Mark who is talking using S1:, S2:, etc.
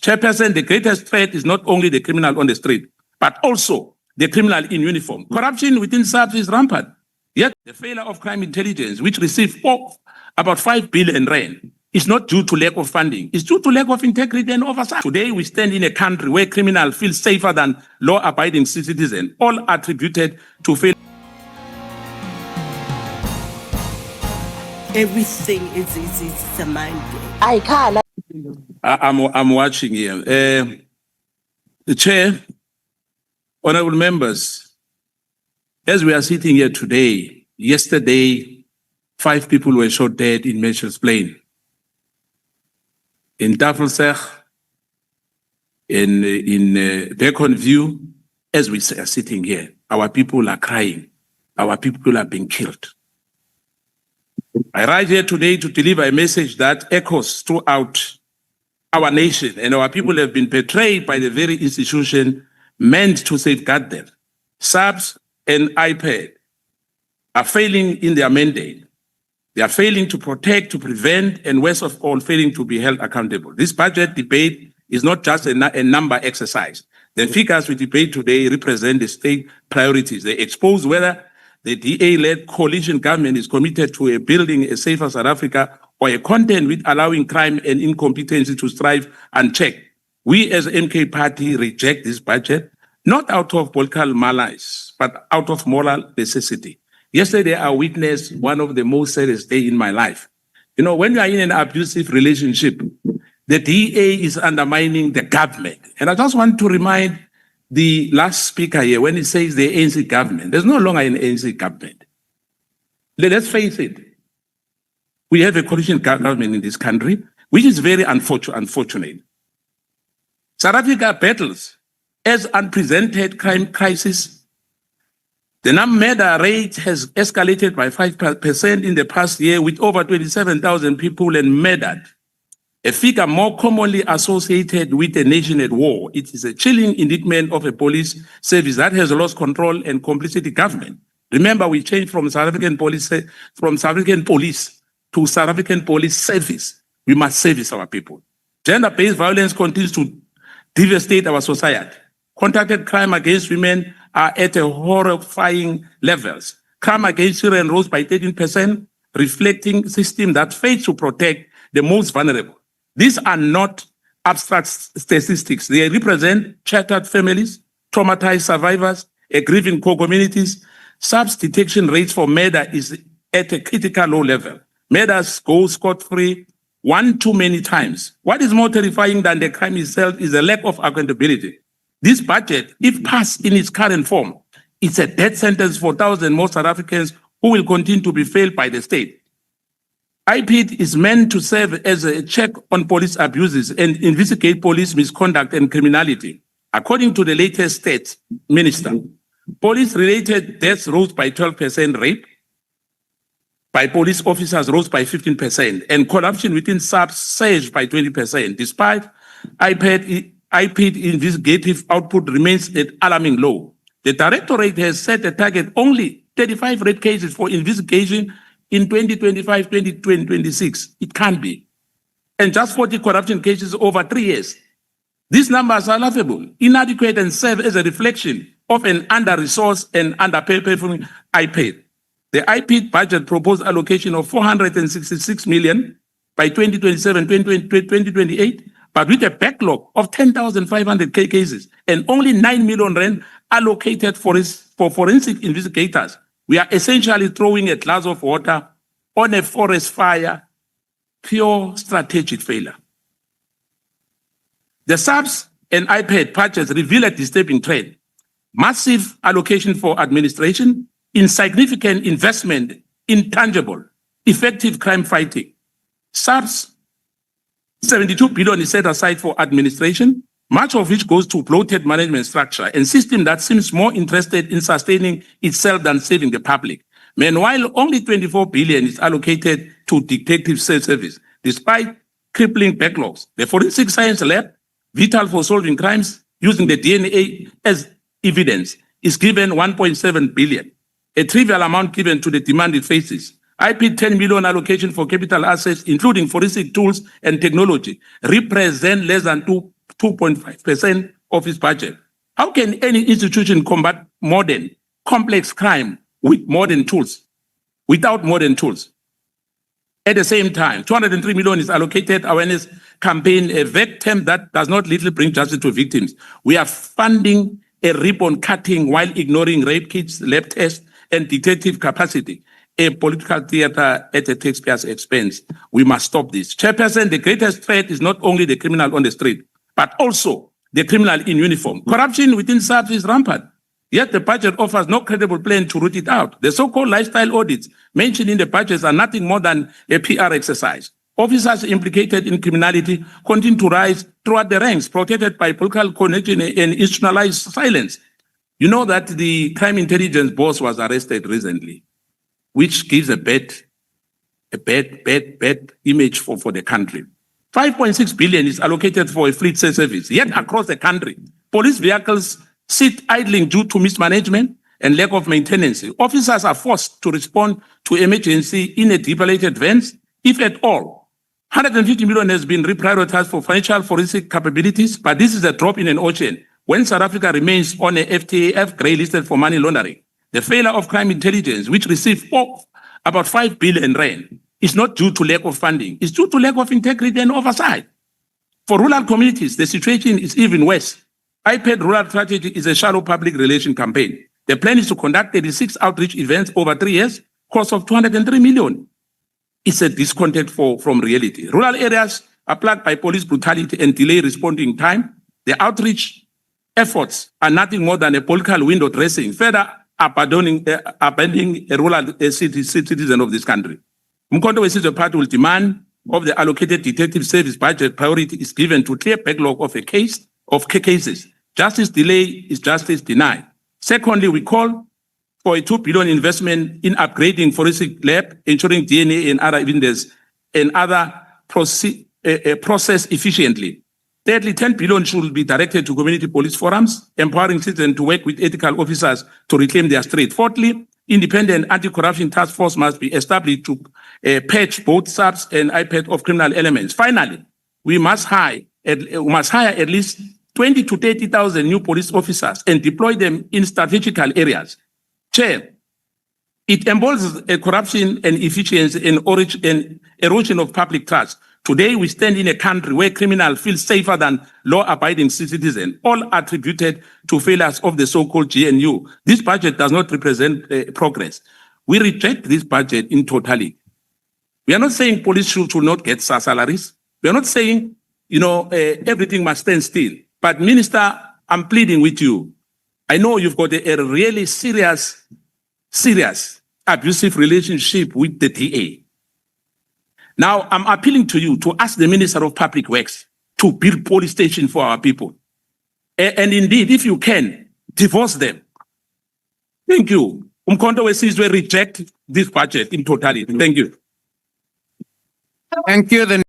S1: Chairperson, the greatest threat is not only the criminal on the street, but also the criminal in uniform. Corruption within SAPS is rampant. Yet the failure of crime intelligence, which received about 5 billion rand, is not due to lack of funding. It's due to lack of integrity and oversight. Today, we stand in a country where criminals feel safer than law-abiding citizens, all attributed to failure.
S2: Everything is a mind game.
S3: I can't.
S1: I'm watching here. The chair, honorable members, as we are sitting here today, yesterday, 5 people were shot dead in Mitchell's Plain. In Tafelsig, in Beconview, as we are sitting here, our people are crying. Our people are being killed. I rise here today to deliver a message that echoes throughout our nation, and our people have been betrayed by the very institution meant to safeguard them. SAPS and IPAD are failing in their mandate. They are failing to protect, to prevent, and worst of all, failing to be held accountable. This budget debate is not just a number exercise. The figures we debate today represent the state priorities. They expose whether the DA-led coalition government is committed to building a safer South Africa or a content with allowing crime and incompetency to strive unchecked. We as MK Party reject this budget, not out of political malice, but out of moral necessity. Yesterday, I witnessed one of the most saddest days in my life. You know, when you are in an abusive relationship, the DA is undermining the government. And I just want to remind the last speaker here, when he says the ANC government, there's no longer an ANC government. Let's face it. We have a coalition government in this country, which is very unfortunate. South Africa battles as unprecedented crime crisis. The murder rate has escalated by 5% in the past year, with over 27,000 people murdered. A figure more commonly associated with a nation at war. It is a chilling indictment of a police service that has lost control and complicity government. Remember, we changed from South African police to South African police service. We must service our people. Gender-based violence continues to devastate our society. Contracted crime against women are at a horrifying levels. Crime against children rose by 13%, reflecting a system that fails to protect the most vulnerable. These are not abstract statistics. They represent shattered families, traumatized survivors, grieving core communities. SAPS detection rates for murder is at a critical low level. Murders go scot-free one too many times. What is more terrifying than the crime itself is the lack of accountability. This budget, if passed in its current form, it's a death sentence for thousands more South Africans who will continue to be failed by the state. IPAD is meant to serve as a check on police abuses and investigate police misconduct and criminality. According to the latest state minister, police-related deaths rose by 12%, rape by police officers rose by 15%, and corruption within SAPS surged by 20%. Despite IPAD investigative output remains at alarming low. The directorate has set a target only 35 rape cases for investigation in 2025-2026. It can't be. And just 40 corruption cases over 3 years. These numbers are laughable, inadequate, and serve as a reflection of an under-resourced and underperforming IPAD. The IPAD budget proposed allocation of 466 million by 2027-2028, but with a backlog of 10,500 cases and only 9 million rand allocated for forensic investigators. We are essentially throwing a glass of water on a forest fire, pure strategic failure. The SAPS and IPAD budgets reveal a disturbing trend. Massive allocation for administration, insignificant investment in tangible, effective crime fighting. SAPS 72 billion is set aside for administration, much of which goes to bloated management structure and system that seems more interested in sustaining itself than saving the public. Meanwhile, only 24 billion is allocated to detective service, despite crippling backlogs. The forensic science lab, vital for solving crimes using the DNA as evidence, is given 1.7 billion, a trivial amount given to the demand it faces. IPAD 10 million allocation for capital assets, including forensic tools and technology, represent less than 2.5% of its budget. How can any institution combat modern, complex crime with modern tools, without modern tools? At the same time, 203 million is allocated awareness campaign, a vague term that does not literally bring justice to victims. We are funding a ribbon cutting while ignoring rape kits, lab tests, and detective capacity, a political theater at the taxpayer's expense. We must stop this. Chairperson, the greatest threat is not only the criminal on the street, but also the criminal in uniform. Corruption within SAPS is rampant. Yet the budget offers no credible plan to root it out. The so-called lifestyle audits mentioned in the budgets are nothing more than a PR exercise. Officers implicated in criminality continue to rise throughout the ranks, protected by political connection and institutionalized silence. You know that the crime intelligence boss was arrested recently, which gives a bad image for the country. 5.6 billion is allocated for a fleet service. Yet across the country, police vehicles sit idling due to mismanagement and lack of maintenance. Officers are forced to respond to emergency in a depleted vans, if at all. 150 million has been reprioritized for financial forensic capabilities, but this is a drop in an ocean when South Africa remains on a FTAF grey listed for money laundering. The failure of crime intelligence, which received about 5 billion rand, is not due to lack of funding. It's due to lack of integrity and oversight. For rural communities, the situation is even worse. iPad Rural Strategy is a shallow public relation campaign. The plan is to conduct 36 outreach events over 3 years, cost of 203 million. It's a discontent from reality. Rural areas are plagued by police brutality and delay responding time. The outreach efforts are nothing more than a political window dressing, further abandoning a rural citizen of this country. Mkhonto Wesizwe Party will demand of the allocated detective service budget priority is given to clear backlog of cases. Justice delay is justice denied. Secondly, we call for a 2 billion investment in upgrading forensic lab, ensuring DNA and other evidence and other process efficiently. Thirdly, 10 billion should be directed to community police forums, empowering citizens to work with ethical officers to reclaim their street. Fourthly, independent anti-corruption task force must be established to patch both SAPS and iPad of criminal elements. Finally, we must hire at least 20 to 30,000 new police officers and deploy them in strategical areas. Chair, it emboldens corruption and efficiency and erosion of public trust. Today, we stand in a country where criminals feel safer than law-abiding citizens, all attributed to failures of the so-called GNU. This budget does not represent progress. We reject this budget in totality. We are not saying police should not get salaries. We are not saying, everything must stand still. But Minister, I'm pleading with you. I know you've got a really serious abusive relationship with the DA. Now, I'm appealing to you to ask the Minister of Public Works to build police stations for our people. And indeed, if you can, divorce them. Thank you. Mkhonto Wesizwe reject this budget in totality. Thank you.
S3: Thank you.